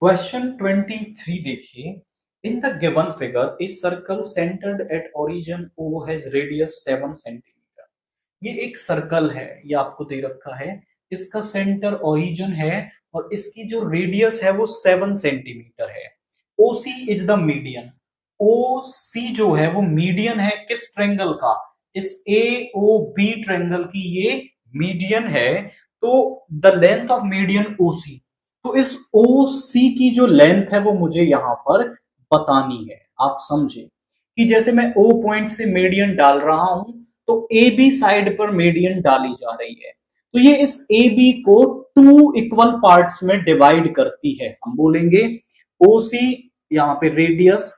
Question 23 देखिए। In the given figure a circle centred at origin O has radius 7 centimetre. ये एक circle है, ये आपको दे रखा है, इसका सेंटर ओरिजिन है और इसकी जो रेडियस है वो 7 सेंटीमीटर है। OC is the median. OC जो है वो मीडियन है किस ट्रेंगल का? इस AOB ट्रेंगल की ये मीडियन है। तो the length of median OC, तो इस OC की जो लेंथ है वो मुझे यहां पर बतानी है। आप समझे कि जैसे मैं O पॉइंट से मीडियन डाल रहा हूं तो AB साइड पर मीडियन डाली जा रही है, तो ये इस AB को 2 इक्वल पार्ट्स में डिवाइड करती है। हम बोलेंगे OC यहां पे radius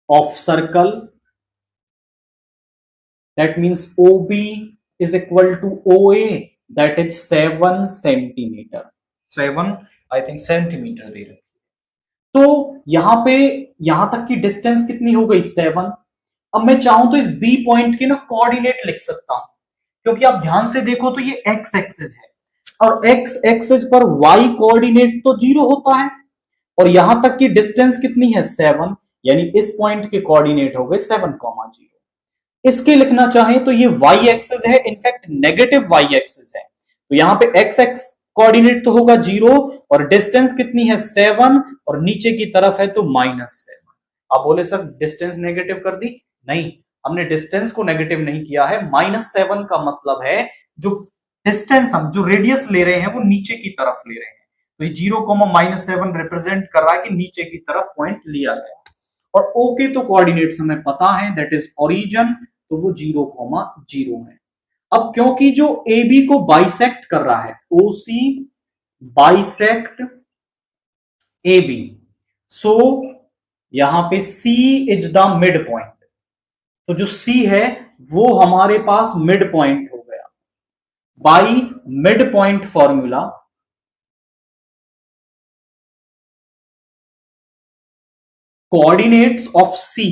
of circle, that means OB is equal to OA, that is 7 centimetre. 7 I think centimetre दे रहे। तो यहां तक की डिस्टेंस कितनी हो गई? 7। अब मैं चाहूं तो इस बी पॉइंट के ना कोऑर्डिनेट लिख सकता हूं, क्योंकि आप ध्यान से देखो तो ये एक्स एक्सिस है और एक्स एक्सिस पर वाई कोऑर्डिनेट तो 0 होता है और यहां तक की डिस्टेंस कितनी है? 7, यानी इस पॉइंट के कोऑर्डिनेट हो गए 7,0। इसके लिखना चाहें तो ये वाई एक्सिस है, इनफैक्ट नेगेटिव वाई एक्सिस है, तो यहां पे एक्स एक्स कोऑर्डिनेट तो होगा 0 और डिस्टेंस कितनी है? 7 और नीचे की तरफ है तो -7। आप बोले सर डिस्टेंस नेगेटिव कर दी? नहीं, हमने डिस्टेंस को नेगेटिव नहीं किया है। -7 का मतलब है जो डिस्टेंस हम जो रेडियस ले रहे हैं वो नीचे की तरफ ले रहे हैं, तो ये 0,-7 रिप्रेजेंट कर रहा है कि नीचे की तरफ पॉइंट लिया गया। और O के तो कोऑर्डिनेट्स हमें पता है, दैट इज ओरिजिन, तो वो 0,0 है। अब क्योंकि जो AB को बाइसेक्ट कर रहा है, OC बाइसेक्ट AB, सो यहां पे C is the mid point, तो जो C है वो हमारे पास मिड पॉइंट हो गया। By mid point formula coordinates of C,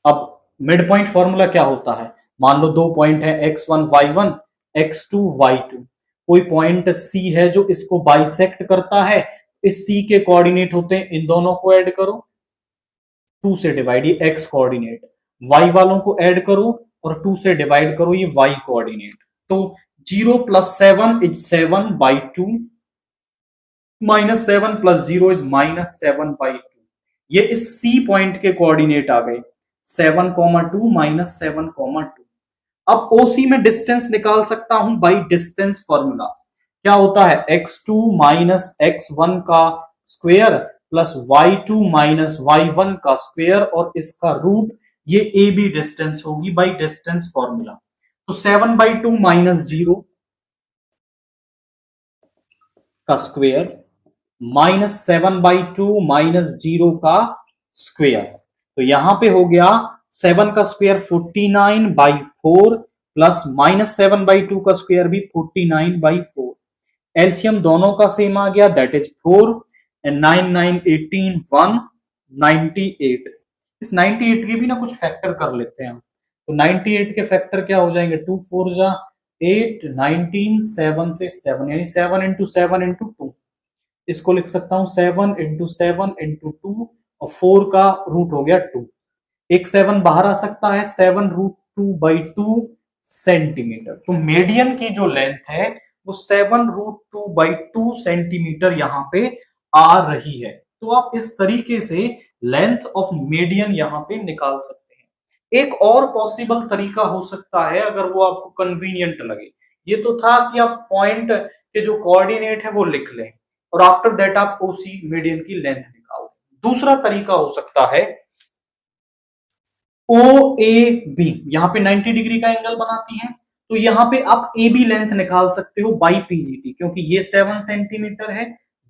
अब मिड पॉइंट फॉर्मूला क्या होता है? मान लो दो पॉइंट है x1 y1, x2 y2, कोई पॉइंट C है जो इसको बाइसेक्ट करता है, इस C के कोऑर्डिनेट होते हैं, इन दोनों को ऐड करो, 2 से डिवाइड, ये x कोऑर्डिनेट, y वालों को ऐड करो और 2 से डिवाइड करो, ये y कोऑर्डिनेट। तो 0 + 7 इज 7/2, -7 + 0 इज -7/2। ये इस C पॉइंट के कोऑर्डिनेट आ गए 7,2 -7,2। अब OC में डिस्टेंस निकाल सकता हूं बाई डिस्टेंस फॉर्मूला। क्या होता है? x2 - x1 का स्क्वायर प्लस y2 - y1 का स्क्वायर और इसका रूट, ये AB डिस्टेंस होगी बाई डिस्टेंस फॉर्मूला। तो 7/2 -0 का स्क्वायर -7/2 -0 का स्क्वायर, तो यहां पे हो गया 7 का स्क्वायर 49/4 प्लस -7/2 का स्क्वायर भी 49/4। एलसीएम दोनों का सेम आ गया, दैट इज 4 एंड 9 9 18 198। इस 98 के भी ना कुछ फैक्टर कर लेते हैं हम, तो 98 के फैक्टर क्या हो जाएंगे? 2 4 जा 8, 19, 7 से 7, यानी 7 × 7 × 2। इसको लिख सकता हूं 7 × 7 × 2 और 4 का रूट हो गया 2। एक 7 बाहर आ सकता है, 7√2/2 सेंटीमीटर। तो मीडियन की जो लेंथ है वो 7√2/2 सेंटीमीटर यहां पे आ रही है। तो आप इस तरीके से लेंथ ऑफ मीडियन यहां पे निकाल सकते हैं। एक और पॉसिबल तरीका हो सकता है, अगर वो आपको कन्वीनियंट लगे। ये तो था कि आप पॉइंट के जो कोऑर्डिनेट है वो लिख लें और आफ्टर दैट आप OC मीडियन की लेंथ निकाल। दूसरा तरीका हो सकता है OAB, यहां पे 90 डिग्री का एंगल बनाती है, तो यहां पे आप AB लेंथ निकाल सकते हो बाई PGT, क्योंकि ये 7 सेंटीमीटर है,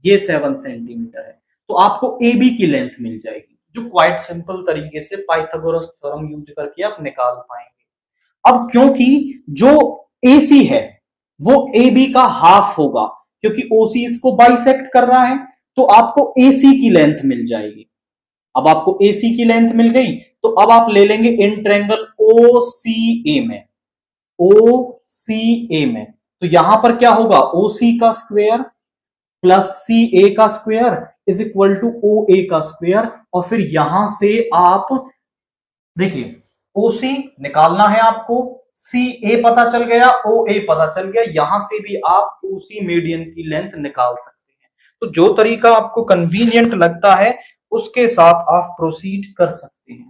ये 7 सेंटीमीटर है, तो आपको AB की लेंथ मिल जाएगी, जो क्वाइट सिंपल तरीके से पाइथागोरस थ्योरम यूज करके आप निकाल पाएंगे। अब क्योंकि जो AC है वो AB का हाफ होगा, क्योंकि OC इसको बाइसेक्ट कर रहा है, तो आपको AC की लेंथ मिल जाएगी। अब आपको AC की लेंथ मिल गई, तो अब आप ले लेंगे इन ट्रायंगल OCA में, OCA में तो यहां पर क्या होगा, ओ सी का स्क्वायर प्लस सी ए का square is equal to O A का स्क्वायर। और फिर यहां से आप देखिए ओ सी निकालना है आपको, सी ए पता चल गया, ओ ए पता चल गया, यहां से भी आप ओ सी मीडियन की लेंथ निकाल सकते हैं। तो जो तरीका आपको कन्वीनियंट लगता है उसके साथ आप प्रोसीड कर सकते हैं।